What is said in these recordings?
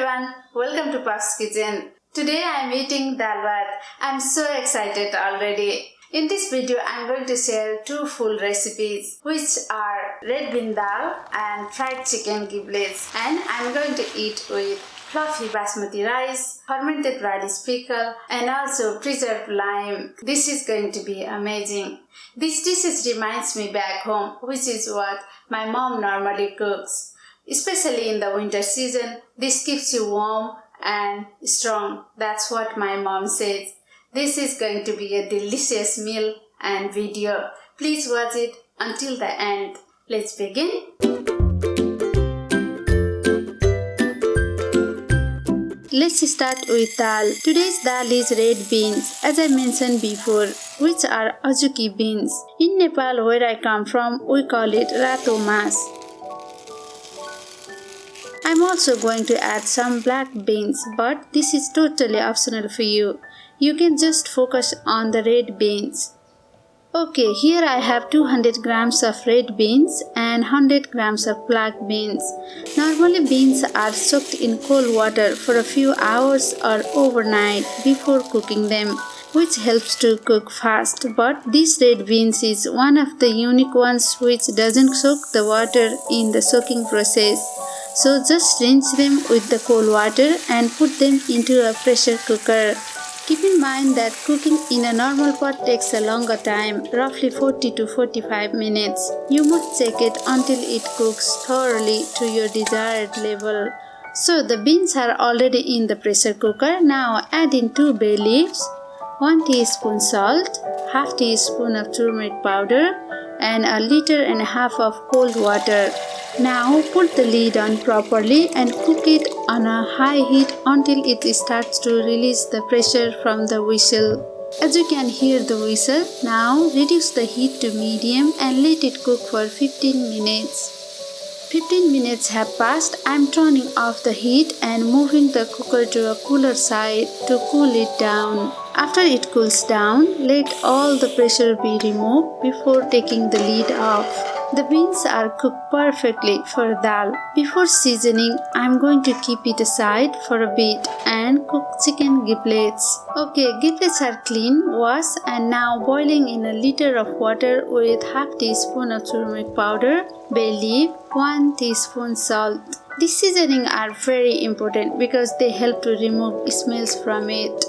everyone, welcome to Pabs Kitchen. Today I am eating Dal Bhat. I am so excited already. In this video I am going to share two full recipes which are Red Beans Dal and fried chicken giblets, and I am going to eat with fluffy basmati rice, fermented radish pickle and also preserved lime. This is going to be amazing. This dishes reminds me back home, which is what my mom normally cooks. Especially in the winter season, this keeps you warm and strong. That's what my mom says. This is going to be a delicious meal and video. Please watch it until the end. Let's begin. Let's start with dal. Today's dal is red beans, as I mentioned before, which are Azuki beans. In Nepal, where I come from, we call it rato mas. I'm also going to add some black beans, but this is totally optional for you. You can just focus on the red beans. Okay, here I have 200 grams of red beans and 100 grams of black beans. Normally beans are soaked in cold water for a few hours or overnight before cooking them, which helps to cook fast. But this red beans is one of the unique ones which doesn't soak the water in the soaking process. So just rinse them with the cold water and put them into a pressure cooker. Keep in mind that cooking in a normal pot takes a longer time, roughly 40 to 45 minutes. You must check it until it cooks thoroughly to your desired level. So the beans are already in the pressure cooker. Now add in 2 bay leaves, 1 teaspoon salt, half teaspoon of turmeric powder and a liter and a half of cold water. Now put the lid on properly and cook it on a high heat until it starts to release the pressure from the whistle. As you can hear the whistle, now reduce the heat to medium and let it cook for 15 minutes. 15 minutes have passed. I am turning off the heat and moving the cooker to a cooler side to cool it down. After it cools down, let all the pressure be removed before taking the lid off. The beans are cooked perfectly for dal. Before seasoning, I am going to keep it aside for a bit and cook chicken giblets. Okay, giblets are clean, washed and now boiling in a liter of water with half teaspoon of turmeric powder, bay leaf, 1 teaspoon salt. These seasonings are very important because they help to remove smells from it.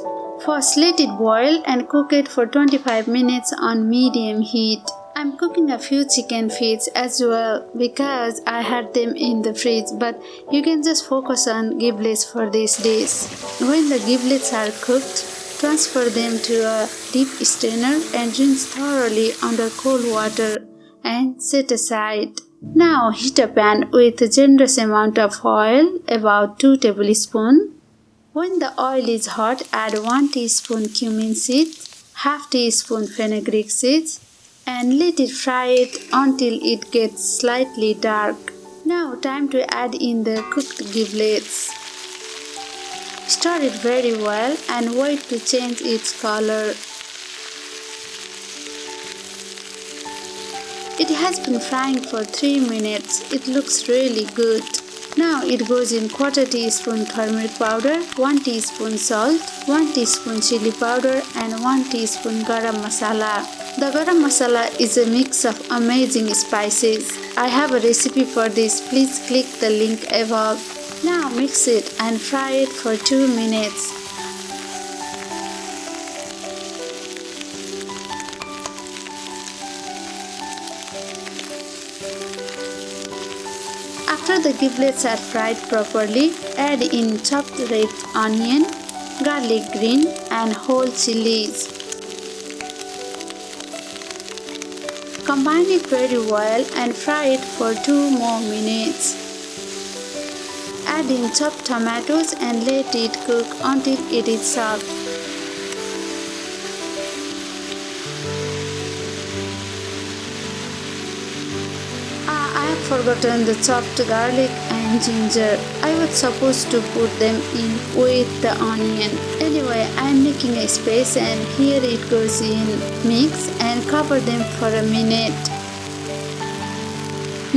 First, let it boil and cook it for 25 minutes on medium heat. I'm cooking a few chicken feet as well because I had them in the fridge, but you can just focus on giblets for these days. When the giblets are cooked, transfer them to a deep strainer and rinse thoroughly under cold water and set aside. Now heat a pan with a generous amount of oil, about 2 tablespoons. When the oil is hot, add 1 teaspoon cumin seeds, half teaspoon fenugreek seeds, and let it fry it until it gets slightly dark. Now time to add in the cooked giblets. Stir it very well and wait to change its color. It has been frying for 3 minutes. It looks really good. Now it goes in 1/4 teaspoon turmeric powder, 1 teaspoon salt, 1 teaspoon chili powder and 1 teaspoon garam masala. The garam masala is a mix of amazing spices. I have a recipe for this. Please click the link above. Now mix it and fry it for 2 minutes. After the giblets are fried properly, add in chopped red onion, garlic green and whole chilies. Combine it very well and fry it for 2 more minutes. Add in chopped tomatoes and let it cook until it is soft. I have forgotten the chopped garlic and ginger. I was supposed to put them in with the onion. Anyway, I am making a space and here it goes in. Mix and cover them for a minute.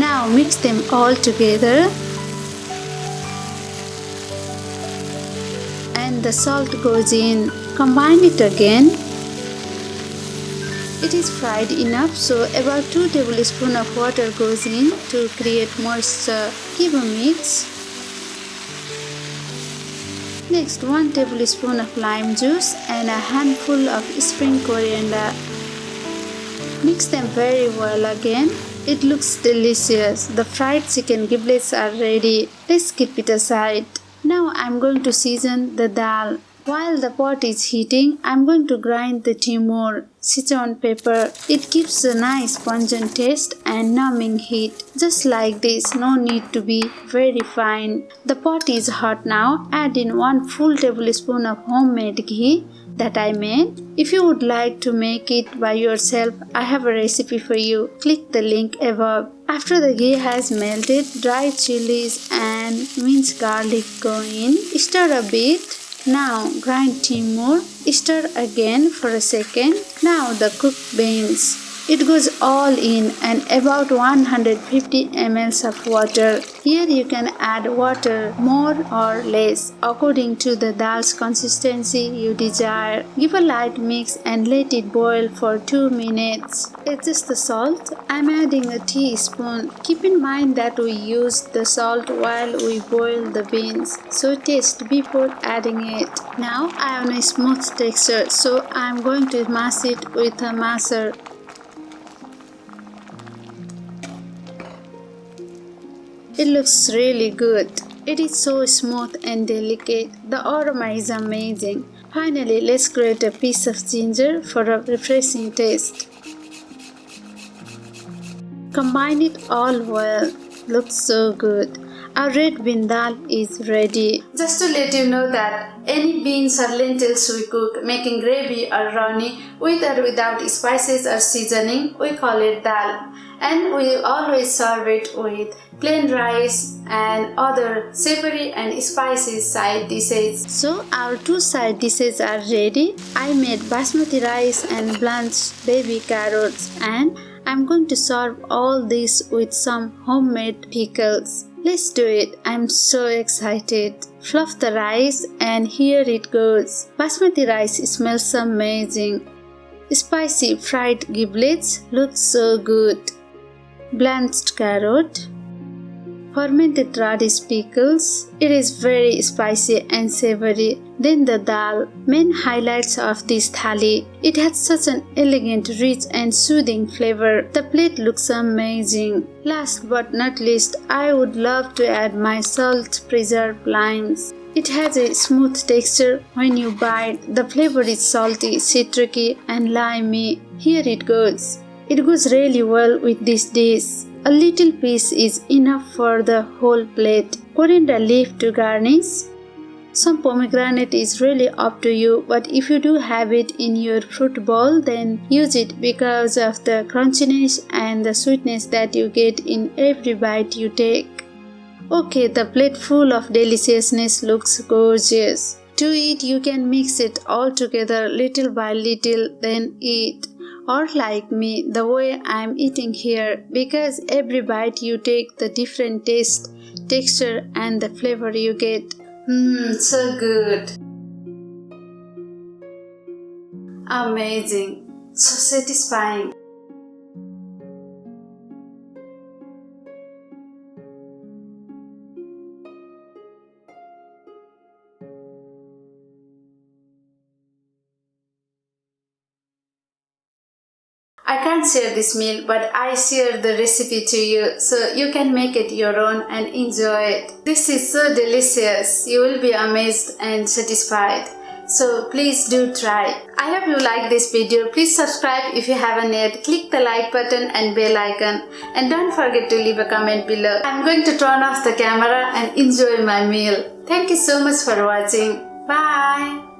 Now mix them all together. and the salt goes in. Combine it again. It is fried enough, so about 2 tablespoons of water goes in to create moisture. Give a mix. Next, 1 tablespoon of lime juice and a handful of spring coriander. Mix them very well again. It looks delicious. The fried chicken giblets are ready. Let's keep it aside. Now I'm going to season the dal. While the pot is heating, I'm going to grind the Timur Sichuan pepper. It gives a nice pungent taste and numbing heat. Just like this, no need to be very fine. The pot is hot now. Add in 1 full tablespoon of homemade ghee that I made. If you would like to make it by yourself, I have a recipe for you. Click the link above. After the ghee has melted, dried chilies and minced garlic go in. Stir a bit. Now grind Timur. Stir again for a second. Now the cooked beans. It goes all in and about 150 ml of water. Here you can add water more or less according to the dal's consistency you desire. Give a light mix and let it boil for 2 minutes. Adjust the salt. I'm adding a teaspoon. Keep in mind that we used the salt while we boil the beans, so taste before adding it. Now I have a smooth texture, so I'm going to mash it with a masher. It looks really good. It is so smooth and delicate. The aroma is amazing. Finally, let's grate a piece of ginger for a refreshing taste. Combine it all well. Looks so good. Our red bean dal is ready. Just to let you know that any beans or lentils we cook, making gravy or runny, with or without spices or seasoning, we call it dal. And we always serve it with plain rice and other savory and spicy side dishes. So our 2 side dishes are ready. I made basmati rice and blanched baby carrots, and I'm going to serve all this with some homemade pickles. Let's do it. I'm so excited. Fluff the rice and here it goes. Basmati rice smells amazing. Spicy fried giblets look so good. Blanched carrot. Fermented radish pickles. It is very spicy and savory. Then the dal, main highlights of this thali. It has such an elegant, rich and soothing flavor. The plate looks amazing. Last but not least, I would love to add my salt preserved limes. It has a smooth texture when you bite. The flavor is salty, citricy and limey. Here it goes. It goes really well with this dish. A little piece is enough for the whole plate. Coriander leaf to garnish. Some pomegranate is really up to you, but if you do have it in your fruit bowl, then use it because of the crunchiness and the sweetness that you get in every bite you take. Okay, the plate full of deliciousness looks gorgeous. To eat, you can mix it all together little by little, then eat. Or like me, the way I'm eating here, because every bite you take, the different taste, texture and the flavor you get. So good. Amazing. So satisfying. I can't share this meal, but I share the recipe to you so you can make it your own and enjoy it. This is so delicious. You will be amazed and satisfied. So please do try. I hope you like this video. Please subscribe if you haven't yet. Click the like button and bell icon. And don't forget to leave a comment below. I'm going to turn off the camera and enjoy my meal. Thank you so much for watching. Bye.